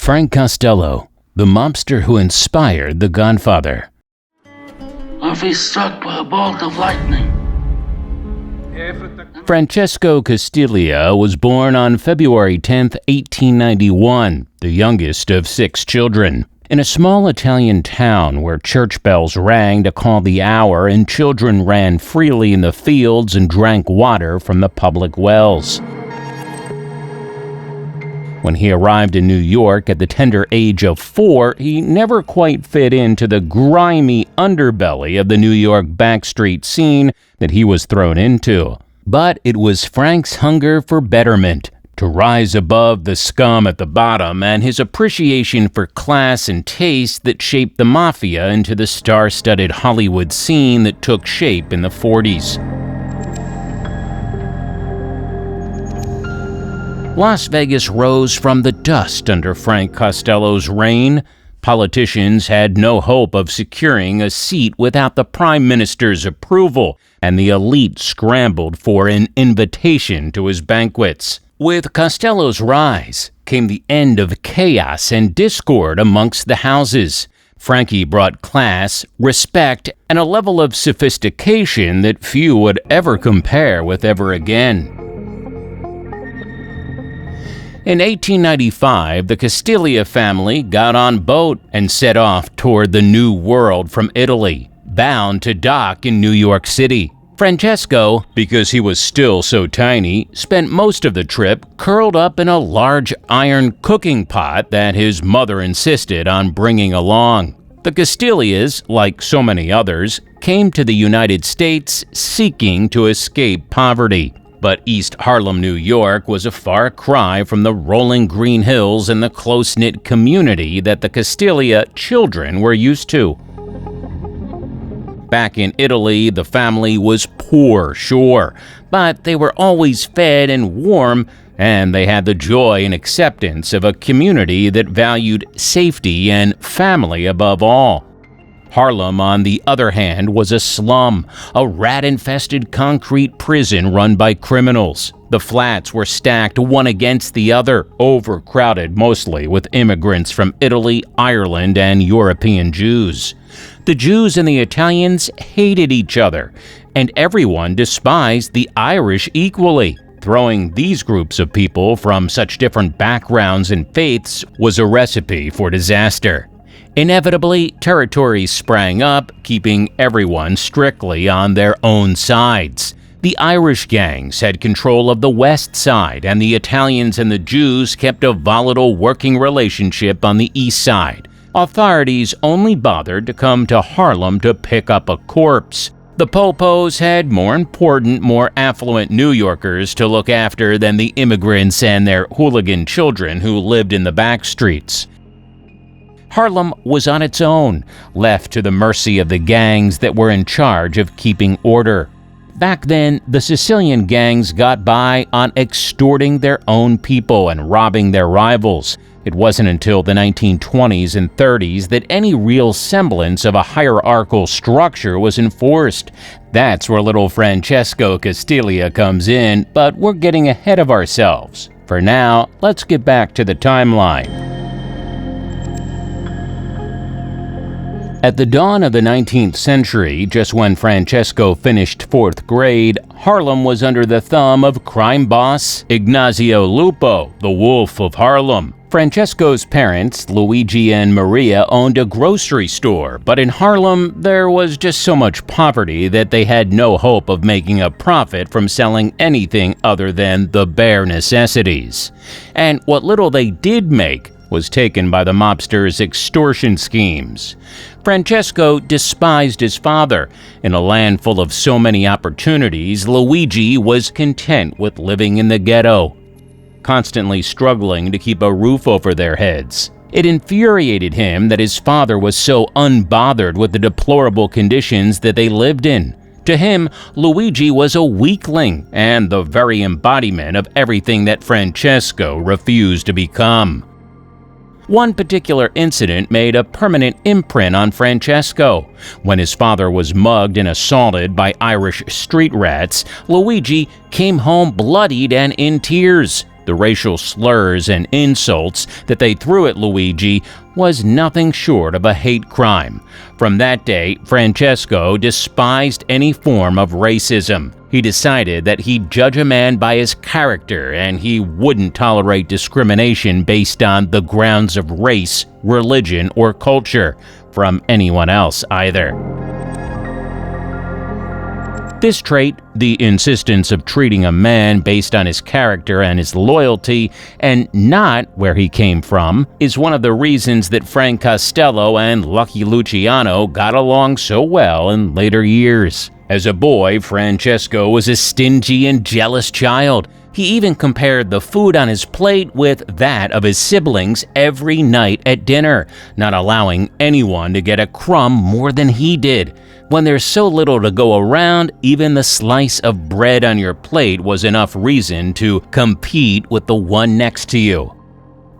Frank Costello, the mobster who inspired The Godfather. Or if he's struck by a bolt of lightning. Francesco Castiglia was born on February 10, 1891, the youngest of 6 children. In a small Italian town where church bells rang to call the hour and children ran freely in the fields and drank water from the public wells. When he arrived in New York at the tender age of 4, he never quite fit into the grimy underbelly of the New York backstreet scene that he was thrown into. But it was Frank's hunger for betterment, to rise above the scum at the bottom, and his appreciation for class and taste that shaped the Mafia into the star-studded Hollywood scene that took shape in the 40s. Las Vegas rose from the dust under Frank Costello's reign. Politicians had no hope of securing a seat without the Prime Minister's approval, and the elite scrambled for an invitation to his banquets. With Costello's rise came the end of chaos and discord amongst the houses. Frankie brought class, respect, and a level of sophistication that few would ever compare with ever again. In 1895, the Castiglia family got on boat and set off toward the New World from Italy, bound to dock in New York City. Francesco, because he was still so tiny, spent most of the trip curled up in a large iron cooking pot that his mother insisted on bringing along. The Castiglias, like so many others, came to the United States seeking to escape poverty. But East Harlem, New York was a far cry from the rolling green hills and the close-knit community that the Castiglia children were used to. Back in Italy, the family was poor, sure, but they were always fed and warm, and they had the joy and acceptance of a community that valued safety and family above all. Harlem, on the other hand, was a slum, a rat-infested concrete prison run by criminals. The flats were stacked one against the other, overcrowded mostly with immigrants from Italy, Ireland, and European Jews. The Jews and the Italians hated each other, and everyone despised the Irish equally. Throwing these groups of people from such different backgrounds and faiths was a recipe for disaster. Inevitably, territories sprang up, keeping everyone strictly on their own sides. The Irish gangs had control of the West Side, and the Italians and the Jews kept a volatile working relationship on the East Side. Authorities only bothered to come to Harlem to pick up a corpse. The popos had more important, more affluent New Yorkers to look after than the immigrants and their hooligan children who lived in the back streets. Harlem was on its own, left to the mercy of the gangs that were in charge of keeping order. Back then, the Sicilian gangs got by on extorting their own people and robbing their rivals. It wasn't until the 1920s and 30s that any real semblance of a hierarchical structure was enforced. That's where little Francesco Castiglia comes in, but we're getting ahead of ourselves. For now, let's get back to the timeline. At the dawn of the 19th century, just when Francesco finished 4th grade, Harlem was under the thumb of crime boss Ignazio Lupo, the Wolf of Harlem. Francesco's parents, Luigi and Maria, owned a grocery store, but in Harlem, there was just so much poverty that they had no hope of making a profit from selling anything other than the bare necessities. And what little they did make was taken by the mobsters' extortion schemes. Francesco despised his father. In a land full of so many opportunities, Luigi was content with living in the ghetto, constantly struggling to keep a roof over their heads. It infuriated him that his father was so unbothered with the deplorable conditions that they lived in. To him, Luigi was a weakling and the very embodiment of everything that Francesco refused to become. One particular incident made a permanent imprint on Francesco. When his father was mugged and assaulted by Irish street rats, Luigi came home bloodied and in tears. The racial slurs and insults that they threw at Luigi was nothing short of a hate crime. From that day, Francesco despised any form of racism. He decided that he'd judge a man by his character, and he wouldn't tolerate discrimination based on the grounds of race, religion, or culture from anyone else either. This trait, the insistence of treating a man based on his character and his loyalty, and not where he came from, is one of the reasons that Frank Costello and Lucky Luciano got along so well in later years. As a boy, Francesco was a stingy and jealous child. He even compared the food on his plate with that of his siblings every night at dinner, not allowing anyone to get a crumb more than he did. When there's so little to go around, even the slice of bread on your plate was enough reason to compete with the one next to you.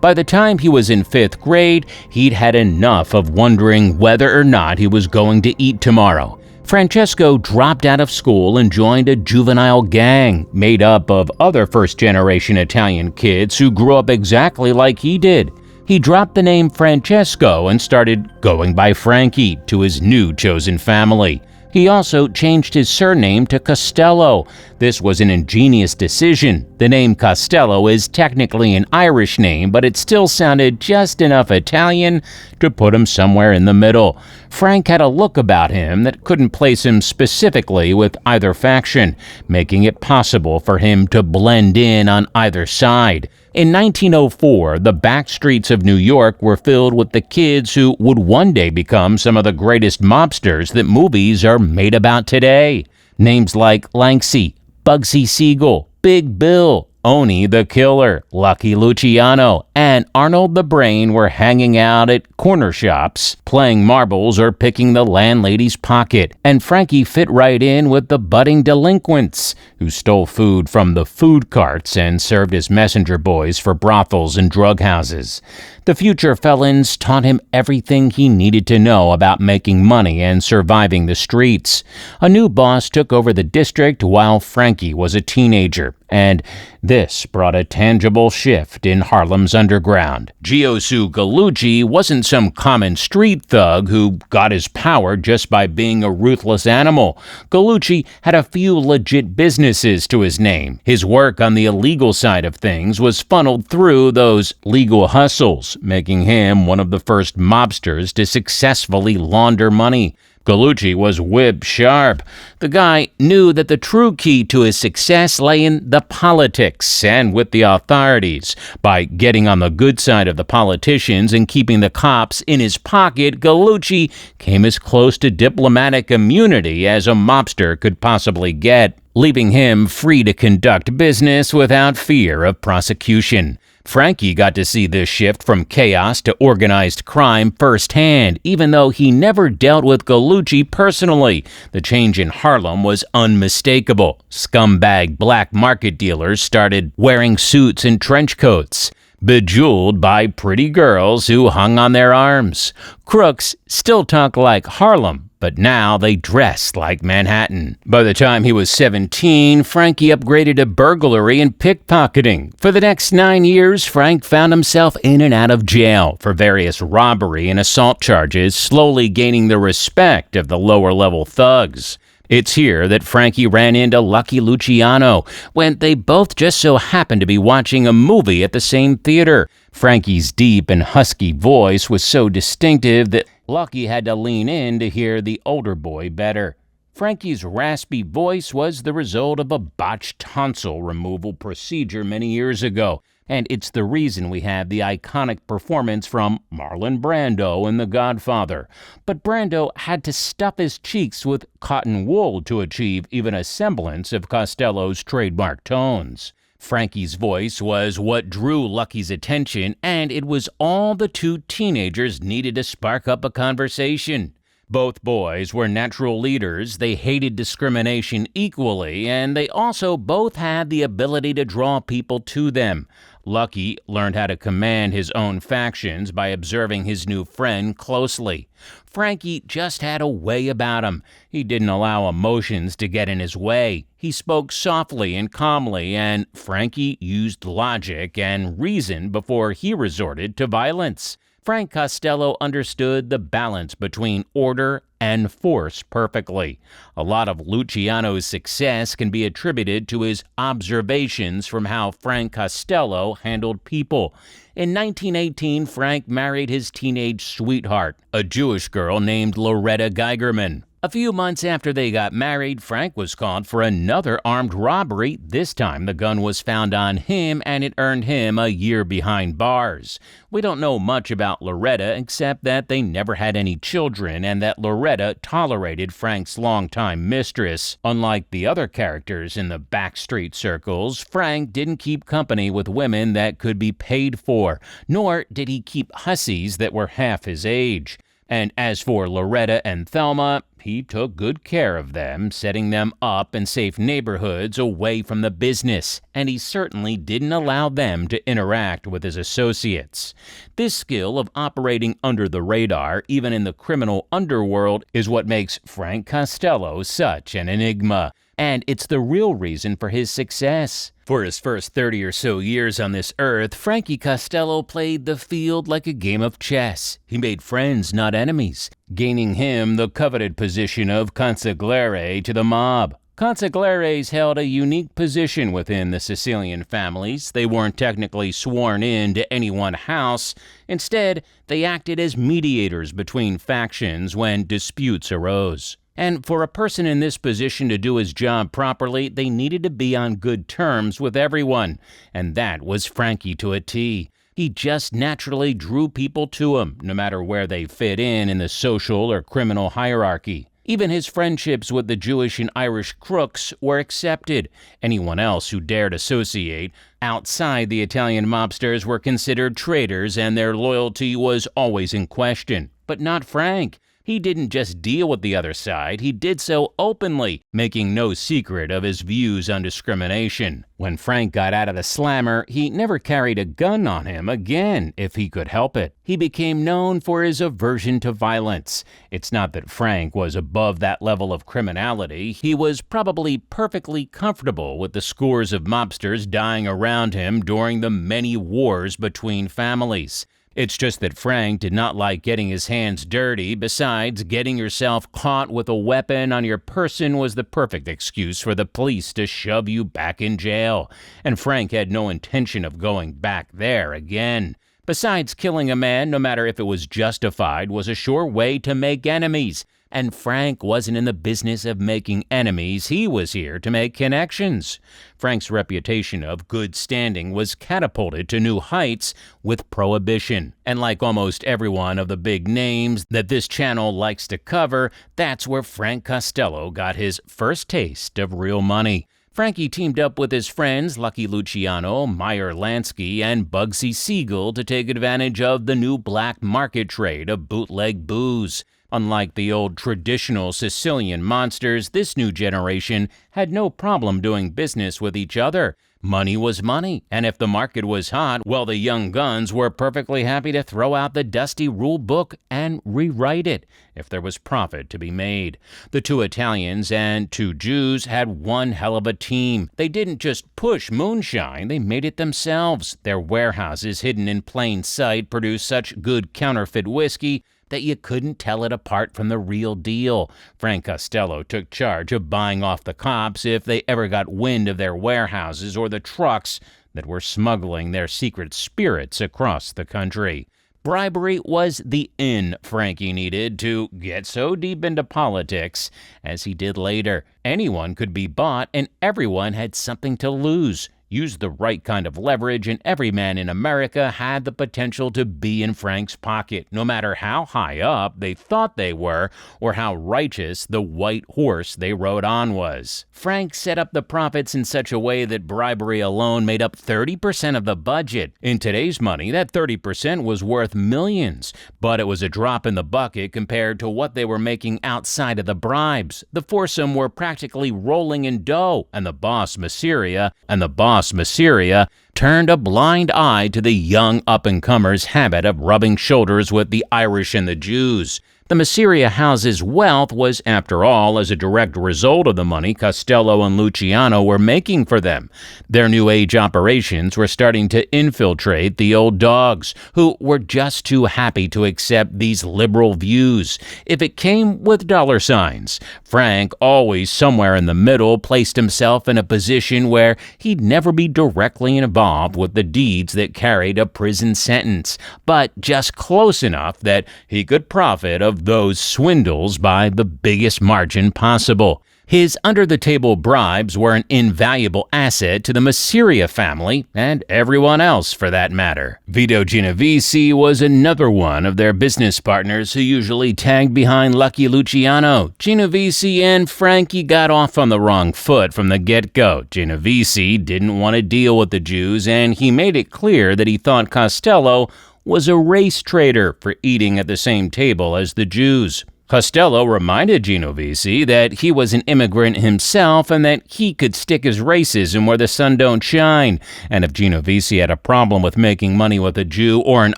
By the time he was in 5th grade, he'd had enough of wondering whether or not he was going to eat tomorrow. Francesco dropped out of school and joined a juvenile gang made up of other first-generation Italian kids who grew up exactly like he did. He dropped the name Francesco and started going by Frankie to his new chosen family. He also changed his surname to Costello. This was an ingenious decision. The name Costello is technically an Irish name, but it still sounded just enough Italian to put him somewhere in the middle. Frank had a look about him that couldn't place him specifically with either faction, making it possible for him to blend in on either side. In 1904, the back streets of New York were filled with the kids who would one day become some of the greatest mobsters that movies are made about today. Names like Lanksy, Bugsy Siegel, Big Bill, Oni the Killer, Lucky Luciano, and Arnold the Brain were hanging out at corner shops, playing marbles or picking the landlady's pocket, and Frankie fit right in with the budding delinquents who stole food from the food carts and served as messenger boys for brothels and drug houses. The future felons taught him everything he needed to know about making money and surviving the streets. A new boss took over the district while Frankie was a teenager, and this brought a tangible shift in Harlem's underground. Giosu Gallucci wasn't some common street thug who got his power just by being a ruthless animal. Gallucci had a few legit businesses to his name. His work on the illegal side of things was funneled through those legal hustles, making him one of the first mobsters to successfully launder money. Gallucci was whip sharp. The guy knew that the true key to his success lay in the politics and with the authorities. By getting on the good side of the politicians and keeping the cops in his pocket, Gallucci came as close to diplomatic immunity as a mobster could possibly get, leaving him free to conduct business without fear of prosecution. Frankie got to see this shift from chaos to organized crime firsthand, even though he never dealt with Gallucci personally. The change in Harlem was unmistakable. Scumbag black market dealers started wearing suits and trench coats, bejeweled by pretty girls who hung on their arms. Crooks still talk like Harlem, but now they dress like Manhattan. By the time he was 17, Frankie upgraded to burglary and pickpocketing. For the next 9 years, Frank found himself in and out of jail for various robbery and assault charges, slowly gaining the respect of the lower-level thugs. It's here that Frankie ran into Lucky Luciano when they both just so happened to be watching a movie at the same theater. Frankie's deep and husky voice was so distinctive that Lucky had to lean in to hear the older boy better. Frankie's raspy voice was the result of a botched tonsil removal procedure many years ago, and it's the reason we have the iconic performance from Marlon Brando in The Godfather. But Brando had to stuff his cheeks with cotton wool to achieve even a semblance of Costello's trademark tones. Frankie's voice was what drew Lucky's attention, and it was all the two teenagers needed to spark up a conversation. Both boys were natural leaders, they hated discrimination equally, and they also both had the ability to draw people to them. Lucky learned how to command his own factions by observing his new friend closely. Frankie just had a way about him. He didn't allow emotions to get in his way. He spoke softly and calmly, and Frankie used logic and reason before he resorted to violence. Frank Costello understood the balance between order and force perfectly. A lot of Luciano's success can be attributed to his observations from how Frank Costello handled people. In 1918, Frank married his teenage sweetheart, a Jewish girl named Loretta Geigerman. A few months after they got married, Frank was caught for another armed robbery. This time, the gun was found on him, and it earned him a year behind bars. We don't know much about Loretta except that they never had any children and that Loretta tolerated Frank's longtime mistress. Unlike the other characters in the backstreet circles, Frank didn't keep company with women that could be paid for, nor did he keep hussies that were half his age. And as for Loretta and Thelma, he took good care of them, setting them up in safe neighborhoods away from the business, and he certainly didn't allow them to interact with his associates. This skill of operating under the radar, even in the criminal underworld, is what makes Frank Costello such an enigma. And it's the real reason for his success. For his first 30 or so years on this earth, Frankie Costello played the field like a game of chess. He made friends, not enemies, gaining him the coveted position of consigliere to the mob. Consiglieres held a unique position within the Sicilian families. They weren't technically sworn in to any one house. Instead, they acted as mediators between factions when disputes arose. And for a person in this position to do his job properly, they needed to be on good terms with everyone. And that was Frankie to a T. He just naturally drew people to him, no matter where they fit in the social or criminal hierarchy. Even his friendships with the Jewish and Irish crooks were accepted. Anyone else who dared associate outside the Italian mobsters were considered traitors, and their loyalty was always in question. But not Frank. He didn't just deal with the other side, he did so openly, making no secret of his views on discrimination. When Frank got out of the slammer, he never carried a gun on him again, if he could help it. He became known for his aversion to violence. It's not that Frank was above that level of criminality. He was probably perfectly comfortable with the scores of mobsters dying around him during the many wars between families. It's just that Frank did not like getting his hands dirty. Besides, getting yourself caught with a weapon on your person was the perfect excuse for the police to shove you back in jail. And Frank had no intention of going back there again. Besides, killing a man, no matter if it was justified, was a sure way to make enemies. And Frank wasn't in the business of making enemies. He was here to make connections. Frank's reputation of good standing was catapulted to new heights with Prohibition. And like almost every one of the big names that this channel likes to cover, that's where Frank Costello got his first taste of real money. Frankie teamed up with his friends Lucky Luciano, Meyer Lansky, and Bugsy Siegel to take advantage of the new black market trade of bootleg booze. Unlike the old traditional Sicilian monsters, this new generation had no problem doing business with each other. Money was money, and if the market was hot, well, the young guns were perfectly happy to throw out the dusty rule book and rewrite it if there was profit to be made. The two Italians and two Jews had one hell of a team. They didn't just push moonshine, they made it themselves. Their warehouses hidden in plain sight produced such good counterfeit whiskey that you couldn't tell it apart from the real deal. Frank Costello took charge of buying off the cops if they ever got wind of their warehouses or the trucks that were smuggling their secret spirits across the country. Bribery was the in Frankie needed to get so deep into politics as he did later. Anyone could be bought and everyone had something to lose. Use the right kind of leverage, and every man in America had the potential to be in Frank's pocket, no matter how high up they thought they were or how righteous the white horse they rode on was. Frank set up the profits in such a way that bribery alone made up 30% of the budget. In today's money, that 30% was worth millions, but it was a drop in the bucket compared to what they were making outside of the bribes. The foursome were practically rolling in dough, and the boss, Masseria, and the boss boss Mafia turned a blind eye to the young up-and-comers' habit of rubbing shoulders with the Irish and the Jews. The Mafia house's wealth was, after all, as a direct result of the money Costello and Luciano were making for them. Their New Age operations were starting to infiltrate the old dogs, who were just too happy to accept these liberal views, if it came with dollar signs. Frank, always somewhere in the middle, placed himself in a position where he'd never be directly involved with the deeds that carried a prison sentence, but just close enough that he could profit of those swindles by the biggest margin possible. His under-the-table bribes were an invaluable asset to the Mafia family, and everyone else for that matter. Vito Genovese was another one of their business partners who usually tagged behind Lucky Luciano. Genovese and Frankie got off on the wrong foot from the get-go. Genovese didn't want to deal with the Jews, and he made it clear that he thought Costello was a race traitor for eating at the same table as the Jews. Costello reminded Genovese that he was an immigrant himself and that he could stick his racism where the sun don't shine, and if Genovese had a problem with making money with a Jew or an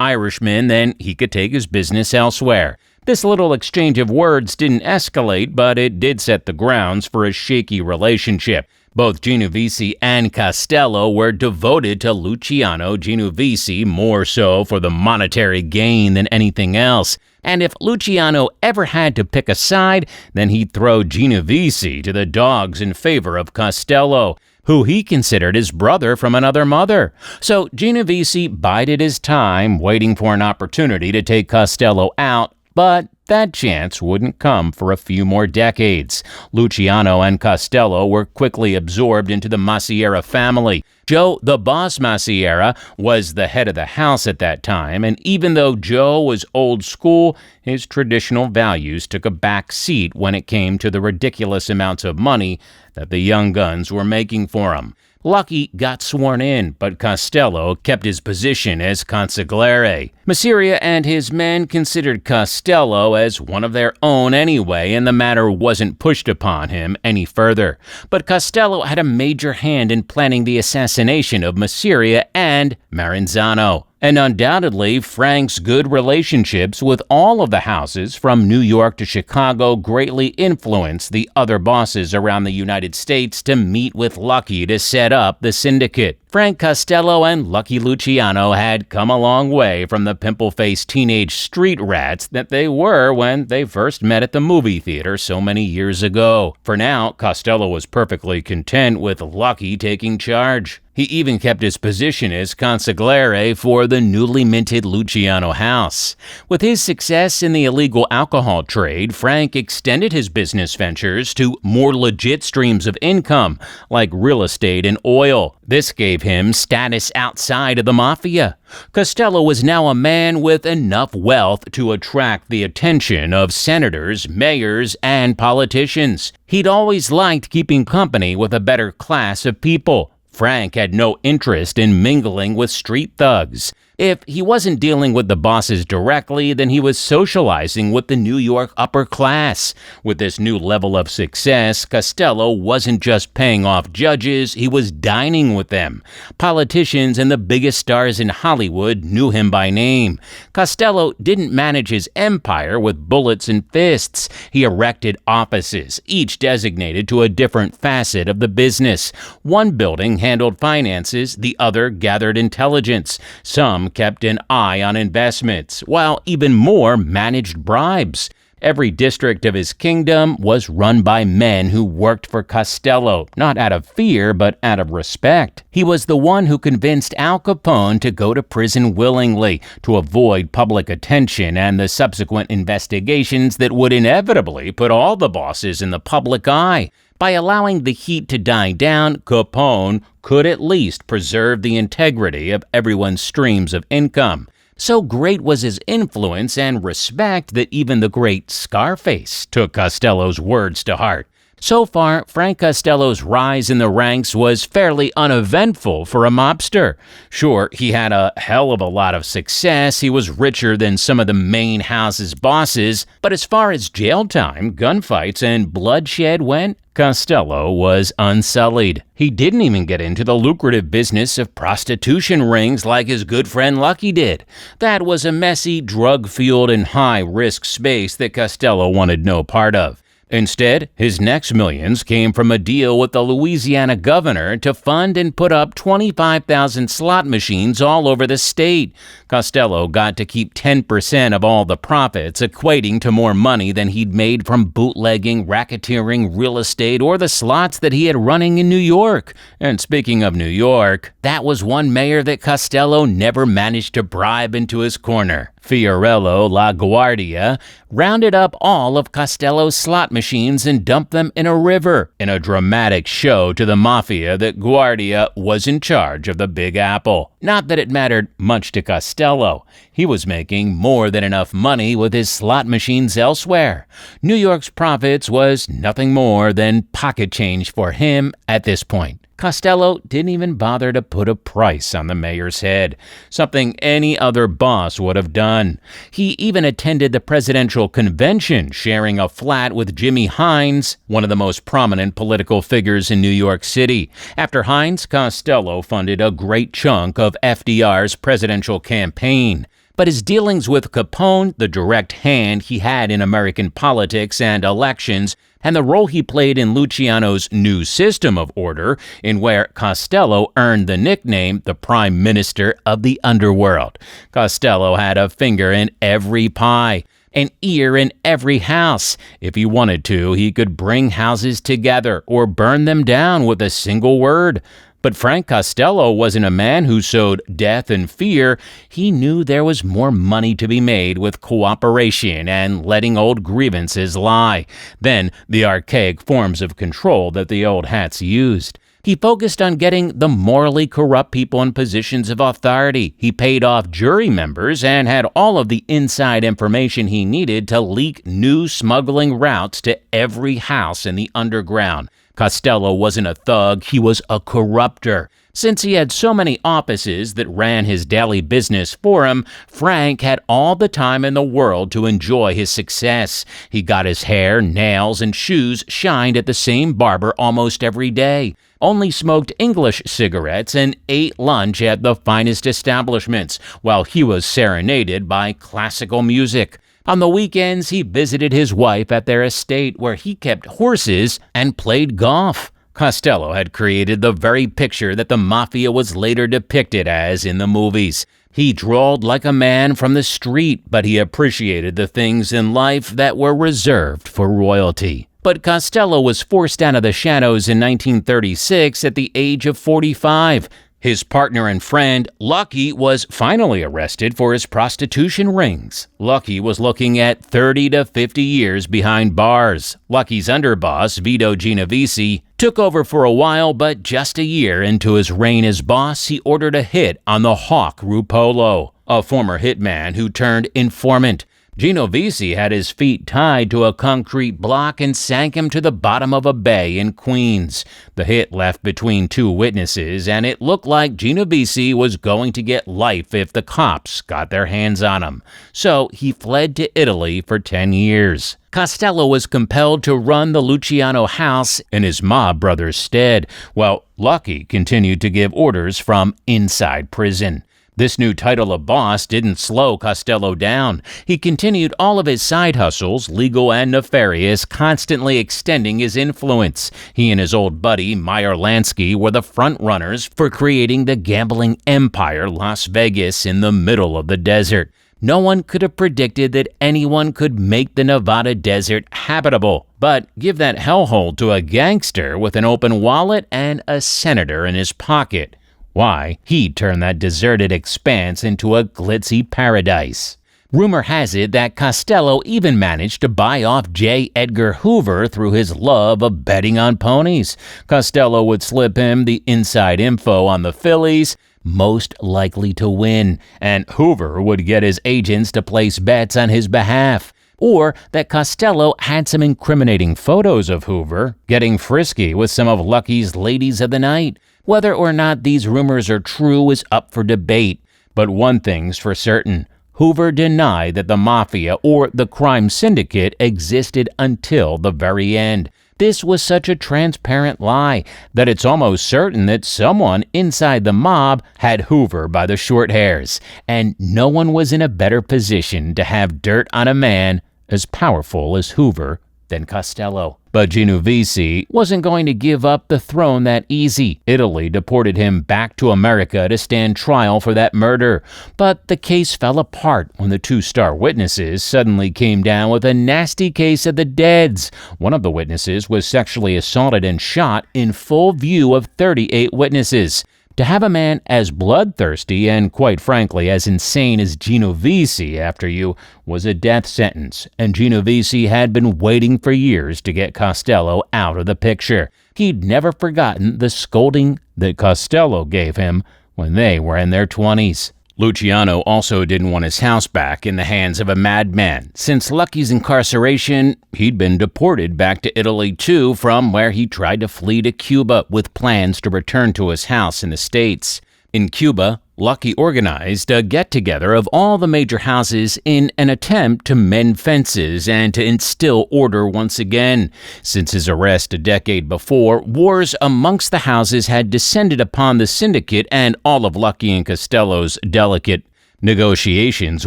Irishman, then he could take his business elsewhere. This little exchange of words didn't escalate, but it did set the grounds for a shaky relationship. Both Genovese and Costello were devoted to Luciano, Genovese more so for the monetary gain than anything else. And if Luciano ever had to pick a side, then he'd throw Genovese to the dogs in favor of Costello, who he considered his brother from another mother. So Genovese bided his time, waiting for an opportunity to take Costello out, but that chance wouldn't come for a few more decades. Luciano and Costello were quickly absorbed into the Mafia family. Joe the Boss Mafia was the head of the house at that time, and even though Joe was old school, his traditional values took a back seat when it came to the ridiculous amounts of money that the young guns were making for him. Lucky got sworn in, but Costello kept his position as consigliere. Mafia and his men considered Costello as one of their own anyway, and the matter wasn't pushed upon him any further. But Costello had a major hand in planning the assassination of Mafia and Maranzano. And undoubtedly, Frank's good relationships with all of the houses from New York to Chicago greatly influenced the other bosses around the United States to meet with Lucky to set up the syndicate. Frank Costello and Lucky Luciano had come a long way from the pimple-faced teenage street rats that they were when they first met at the movie theater so many years ago. For now, Costello was perfectly content with Lucky taking charge. He even kept his position as consigliere for the newly minted Luciano house. With his success in the illegal alcohol trade, Frank extended his business ventures to more legit streams of income, like real estate and oil. This gave him status outside of the Mafia. Costello was now a man with enough wealth to attract the attention of senators, mayors, and politicians. He'd always liked keeping company with a better class of people. Frank had no interest in mingling with street thugs. If he wasn't dealing with the bosses directly, then he was socializing with the New York upper class. With this new level of success, Costello wasn't just paying off judges, he was dining with them. Politicians and the biggest stars in Hollywood knew him by name. Costello didn't manage his empire with bullets and fists. He erected offices, each designated to a different facet of the business. One building handled finances, the other gathered intelligence. Some kept an eye on investments, while even more managed bribes. Every district of his kingdom was run by men who worked for Costello, not out of fear, but out of respect. He was the one who convinced Al Capone to go to prison willingly, to avoid public attention and the subsequent investigations that would inevitably put all the bosses in the public eye. By allowing the heat to die down, Capone could at least preserve the integrity of everyone's streams of income. So great was his influence and respect that even the great Scarface took Costello's words to heart. So far, Frank Costello's rise in the ranks was fairly uneventful for a mobster. Sure, he had a hell of a lot of success, he was richer than some of the main house's bosses, but as far as jail time, gunfights, and bloodshed went, Costello was unsullied. He didn't even get into the lucrative business of prostitution rings like his good friend Lucky did. That was a messy, drug-fueled, and high-risk space that Costello wanted no part of. Instead, his next millions came from a deal with the Louisiana governor to fund and put up 25,000 slot machines all over the state. Costello got to keep 10% of all the profits, equating to more money than he'd made from bootlegging, racketeering, real estate, or the slots that he had running in New York. And speaking of New York, that was one mayor that Costello never managed to bribe into his corner. Fiorello LaGuardia rounded up all of Costello's slot machines and dumped them in a river in a dramatic show to the Mafia that Guardia was in charge of the Big Apple. Not that it mattered much to Costello. He was making more than enough money with his slot machines elsewhere. New York's profits was nothing more than pocket change for him at this point. Costello didn't even bother to put a price on the mayor's head, something any other boss would have done. He even attended the presidential convention, sharing a flat with Jimmy Hines, one of the most prominent political figures in New York City. After Hines, Costello funded a great chunk of FDR's presidential campaign. But his dealings with Capone, the direct hand he had in American politics and elections, and the role he played in Luciano's new system of order, in where Costello earned the nickname the Prime Minister of the Underworld. Costello had a finger in every pie, an ear in every house. If he wanted to, he could bring houses together or burn them down with a single word. But Frank Costello wasn't a man who sowed death and fear. He knew there was more money to be made with cooperation and letting old grievances lie than the archaic forms of control that the old hats used. He focused on getting the morally corrupt people in positions of authority. He paid off jury members and had all of the inside information he needed to leak new smuggling routes to every house in the underground. Costello wasn't a thug, he was a corrupter. Since he had so many offices that ran his daily business for him, Frank had all the time in the world to enjoy his success. He got his hair, nails, and shoes shined at the same barber almost every day, only smoked English cigarettes, and ate lunch at the finest establishments, while he was serenaded by classical music. On the weekends, he visited his wife at their estate where he kept horses and played golf. Costello had created the very picture that the Mafia was later depicted as in the movies. He drawled like a man from the street, but he appreciated the things in life that were reserved for royalty. But Costello was forced out of the shadows in 1936 at the age of 45. His partner and friend, Lucky, was finally arrested for his prostitution rings. Lucky was looking at 30 to 50 years behind bars. Lucky's underboss, Vito Genovese, took over for a while, but just a year into his reign as boss, he ordered a hit on the hawk Rupolo, a former hitman who turned informant. Genovese had his feet tied to a concrete block and sank him to the bottom of a bay in Queens. The hit left between two witnesses, and it looked like Genovese was going to get life if the cops got their hands on him. So he fled to Italy for 10 years. Costello was compelled to run the Luciano house in his mob brother's stead, while Lucky continued to give orders from inside prison. This new title of boss didn't slow Costello down. He continued all of his side hustles, legal and nefarious, constantly extending his influence. He and his old buddy, Meyer Lansky, were the front runners for creating the gambling empire Las Vegas in the middle of the desert. No one could have predicted that anyone could make the Nevada desert habitable. But give that hellhole to a gangster with an open wallet and a senator in his pocket. Why, he turned that deserted expanse into a glitzy paradise. Rumor has it that Costello even managed to buy off J. Edgar Hoover through his love of betting on ponies. Costello would slip him the inside info on the fillies most likely to win, and Hoover would get his agents to place bets on his behalf. or that Costello had some incriminating photos of Hoover getting frisky with some of Lucky's ladies of the night. Whether or not these rumors are true is up for debate, but one thing's for certain. Hoover denied that the Mafia or the crime syndicate existed until the very end. This was such a transparent lie that it's almost certain that someone inside the mob had Hoover by the short hairs, and no one was in a better position to have dirt on a man as powerful as Hoover than Costello. But Genovese wasn't going to give up the throne that easy. Italy deported him back to America to stand trial for that murder. But the case fell apart when the two star witnesses suddenly came down with a nasty case of the deads. One of the witnesses was sexually assaulted and shot in full view of 38 witnesses. To have a man as bloodthirsty and, quite frankly, as insane as Genovese after you was a death sentence, and Genovese had been waiting for years to get Costello out of the picture. He'd never forgotten the scolding that Costello gave him when they were in their 20s. Luciano also didn't want his house back in the hands of a madman. Since Lucky's incarceration, he'd been deported back to Italy too, from where he tried to flee to Cuba with plans to return to his house in the States. In Cuba, Lucky organized a get-together of all the major houses in an attempt to mend fences and to instill order once again. Since his arrest a decade before, wars amongst the houses had descended upon the syndicate, and all of Lucky and Costello's delicate negotiations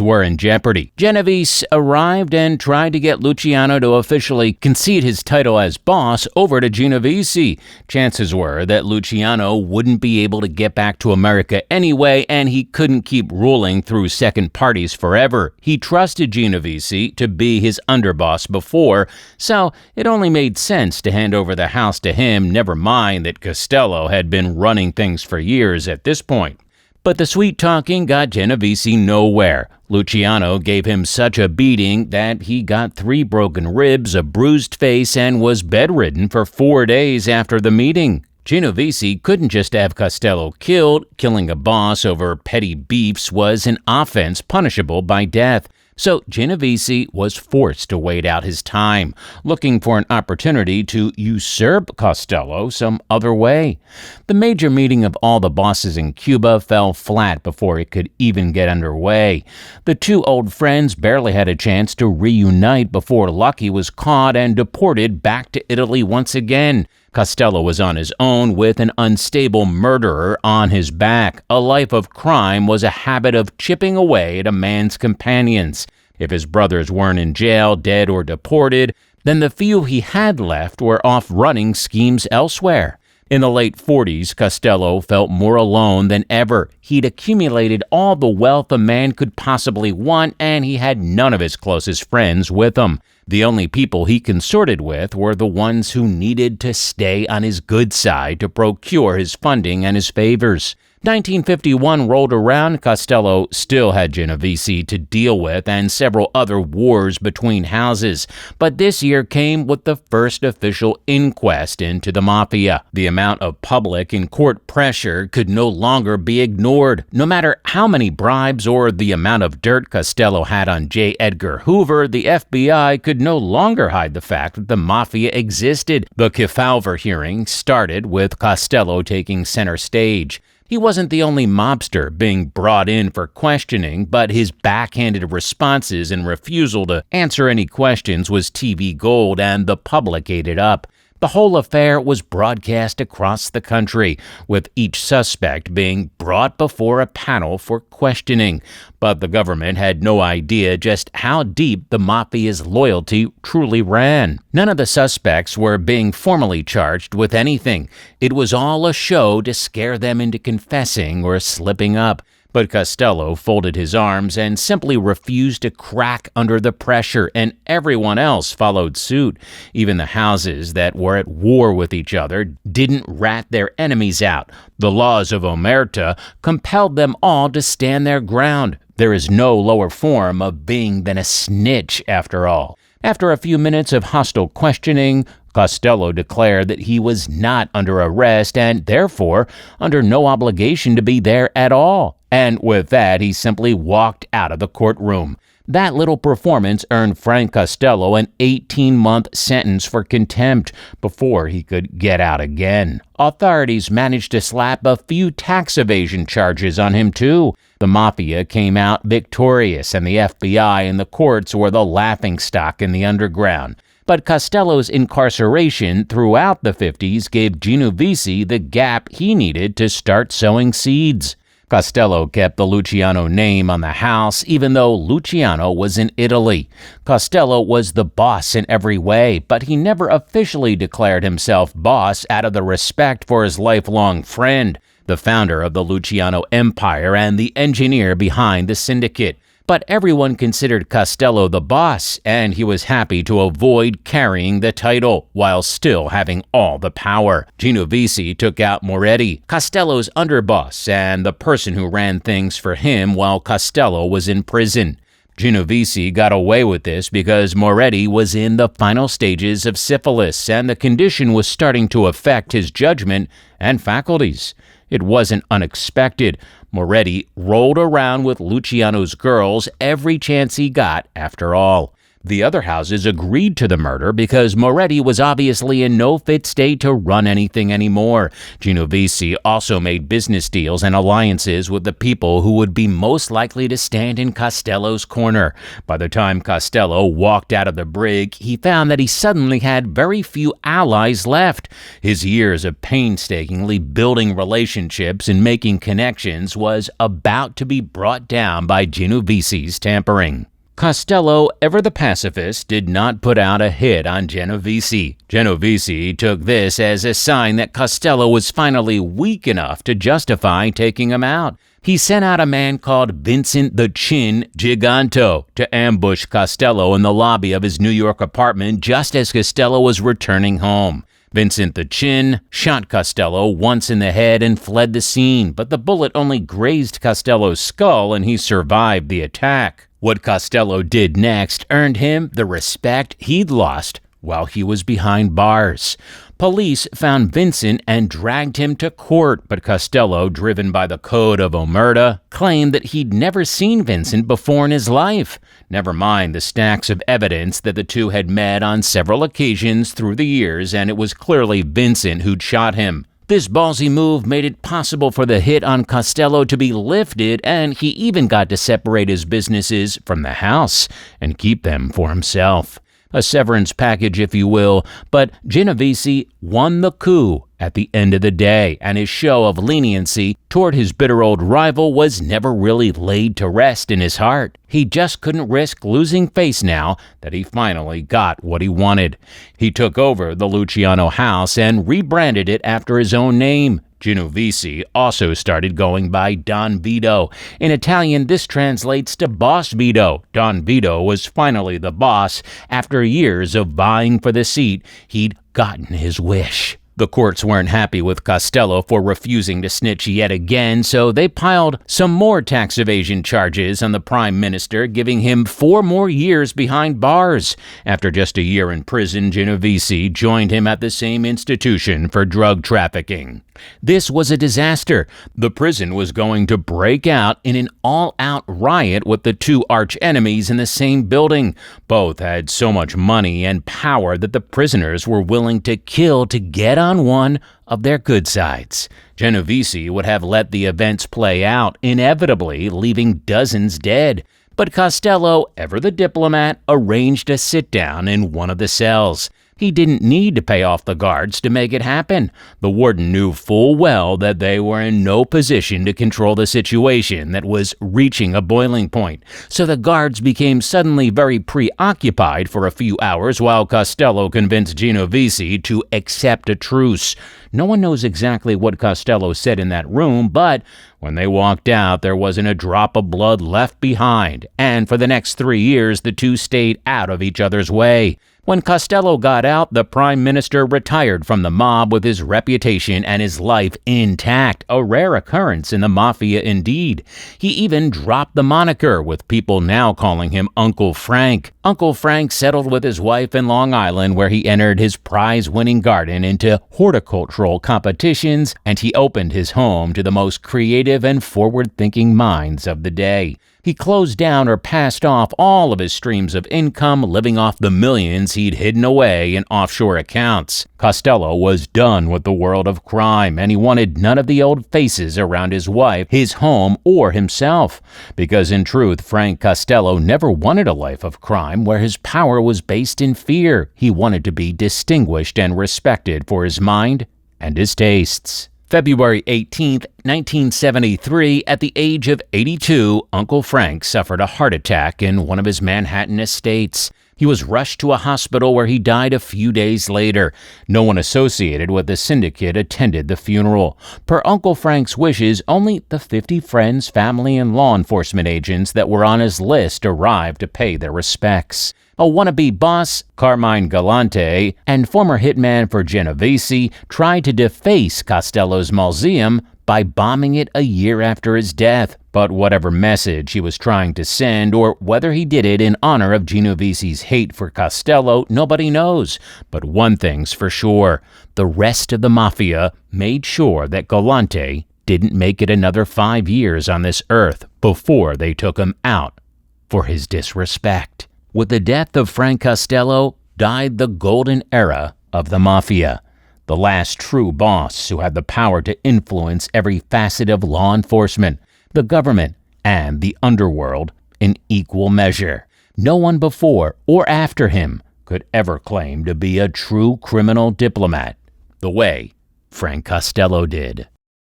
were in jeopardy. Genovese arrived and tried to get Luciano to officially concede his title as boss over to Genovese. Chances were that Luciano wouldn't be able to get back to America anyway, and he couldn't keep ruling through second parties forever. He trusted Genovese to be his underboss before, so it only made sense to hand over the house to him, never mind that Costello had been running things for years at this point. But the sweet-talking got Genovese nowhere. Luciano gave him such a beating that he got 3 broken ribs, a bruised face, and was bedridden for 4 days after the meeting. Genovese couldn't just have Costello killed. Killing a boss over petty beefs was an offense punishable by death. So Genovese was forced to wait out his time, looking for an opportunity to usurp Costello some other way. The major meeting of all the bosses in Cuba fell flat before it could even get underway. The two old friends barely had a chance to reunite before Lucky was caught and deported back to Italy once again. Costello was on his own with an unstable murderer on his back. A life of crime was a habit of chipping away at a man's companions. If his brothers weren't in jail, dead, or deported, then the few he had left were off running schemes elsewhere. In the late 40s, Costello felt more alone than ever. He'd accumulated all the wealth a man could possibly want, and he had none of his closest friends with him. The only people he consorted with were the ones who needed to stay on his good side to procure his funding and his favors. 1951 rolled around. Costello still had Genovese to deal with and several other wars between houses, but this year came with the first official inquest into the Mafia. The amount of public and court pressure could no longer be ignored. No matter how many bribes or the amount of dirt Costello had on J. Edgar Hoover, the FBI could no longer hide the fact that the Mafia existed. The Kefauver hearing started with Costello taking center stage. He wasn't the only mobster being brought in for questioning, but his backhanded responses and refusal to answer any questions was TV gold, and the public ate it up. The whole affair was broadcast across the country, with each suspect being brought before a panel for questioning. But the government had no idea just how deep the Mafia's loyalty truly ran. None of the suspects were being formally charged with anything. It was all a show to scare them into confessing or slipping up. But Costello folded his arms and simply refused to crack under the pressure, and everyone else followed suit. Even the houses that were at war with each other didn't rat their enemies out. The laws of Omerta compelled them all to stand their ground. There is no lower form of being than a snitch, after all. After a few minutes of hostile questioning, Costello declared that he was not under arrest and therefore under no obligation to be there at all. And with that, he simply walked out of the courtroom. That little performance earned Frank Costello an 18-month sentence for contempt before he could get out again. Authorities managed to slap a few tax evasion charges on him, too. The Mafia came out victorious, and the FBI and the courts were the laughingstock in the underground. But Costello's incarceration throughout the 50s gave Genovese the gap he needed to start sowing seeds. Costello kept the Luciano name on the house, even though Luciano was in Italy. Costello was the boss in every way, but he never officially declared himself boss out of the respect for his lifelong friend, the founder of the Luciano Empire and the engineer behind the syndicate. But everyone considered Costello the boss, and he was happy to avoid carrying the title while still having all the power. Genovese took out Moretti, Costello's underboss and the person who ran things for him while Costello was in prison. Genovese got away with this because Moretti was in the final stages of syphilis, and the condition was starting to affect his judgment and faculties. It wasn't unexpected. Moretti rolled around with Luciano's girls every chance he got, after all. The other houses agreed to the murder because Moretti was obviously in no fit state to run anything anymore. Genovese also made business deals and alliances with the people who would be most likely to stand in Costello's corner. By the time Costello walked out of the brig, he found that he suddenly had very few allies left. His years of painstakingly building relationships and making connections was about to be brought down by Genovese's tampering. Costello, ever the pacifist, did not put out a hit on Genovese. Genovese took this as a sign that Costello was finally weak enough to justify taking him out. He sent out a man called Vincent the Chin Giganto to ambush Costello in the lobby of his New York apartment just as Costello was returning home. Vincent the Chin shot Costello once in the head and fled the scene, but the bullet only grazed Costello's skull and he survived the attack. What Costello did next earned him the respect he'd lost while he was behind bars. Police found Vincent and dragged him to court, but Costello, driven by the code of omerta, claimed that he'd never seen Vincent before in his life. Never mind the stacks of evidence that the two had met on several occasions through the years, and it was clearly Vincent who'd shot him. This ballsy move made it possible for the hit on Costello to be lifted, and he even got to separate his businesses from the house and keep them for himself. A severance package, if you will, but Genovese won the coup at the end of the day, and his show of leniency toward his bitter old rival was never really laid to rest in his heart. He just couldn't risk losing face now that he finally got what he wanted. He took over the Luciano house and rebranded it after his own name. Genovese also started going by Don Vito. In Italian, this translates to Boss Vito. Don Vito was finally the boss. After years of vying for the seat, he'd gotten his wish. The courts weren't happy with Costello for refusing to snitch yet again, so they piled some more tax evasion charges on the Prime Minister, giving him 4 more years behind bars. After just a year in prison, Genovese joined him at the same institution for drug trafficking. This was a disaster. The prison was going to break out in an all-out riot with the two arch-enemies in the same building. Both had so much money and power that the prisoners were willing to kill to get on one of their good sides. Genovese would have let the events play out, inevitably leaving dozens dead. But Costello, ever the diplomat, arranged a sit-down in one of the cells. He didn't need to pay off the guards to make it happen. The warden knew full well that they were in no position to control the situation that was reaching a boiling point. So the guards became suddenly very preoccupied for a few hours while Costello convinced Genovese to accept a truce. No one knows exactly what Costello said in that room, but when they walked out, there wasn't a drop of blood left behind. And for the next 3 years, the two stayed out of each other's way. When Costello got out, the prime minister retired from the mob with his reputation and his life intact, a rare occurrence in the Mafia indeed. He even dropped the moniker, with people now calling him Uncle Frank. Uncle Frank settled with his wife in Long Island, where he entered his prize-winning garden into horticultural competitions, and he opened his home to the most creative and forward-thinking minds of the day. He closed down or passed off all of his streams of income, living off the millions he'd hidden away in offshore accounts. Costello was done with the world of crime, and he wanted none of the old faces around his wife, his home, or himself. Because in truth, Frank Costello never wanted a life of crime where his power was based in fear. He wanted to be distinguished and respected for his mind and his tastes. February 18, 1973, at the age of 82, Uncle Frank suffered a heart attack in one of his Manhattan estates. He was rushed to a hospital where he died a few days later. No one associated with the syndicate attended the funeral. Per Uncle Frank's wishes, only the 50 friends, family, and law enforcement agents that were on his list arrived to pay their respects. A wannabe boss, Carmine Galante, and former hitman for Genovese tried to deface Costello's mausoleum by bombing it a year after his death. But whatever message he was trying to send, or whether he did it in honor of Genovese's hate for Costello, nobody knows. But one thing's for sure, the rest of the Mafia made sure that Galante didn't make it another 5 years on this earth before they took him out for his disrespect. With the death of Frank Costello, died the golden era of the Mafia, the last true boss who had the power to influence every facet of law enforcement, the government, and the underworld in equal measure. No one before or after him could ever claim to be a true criminal diplomat the way Frank Costello did.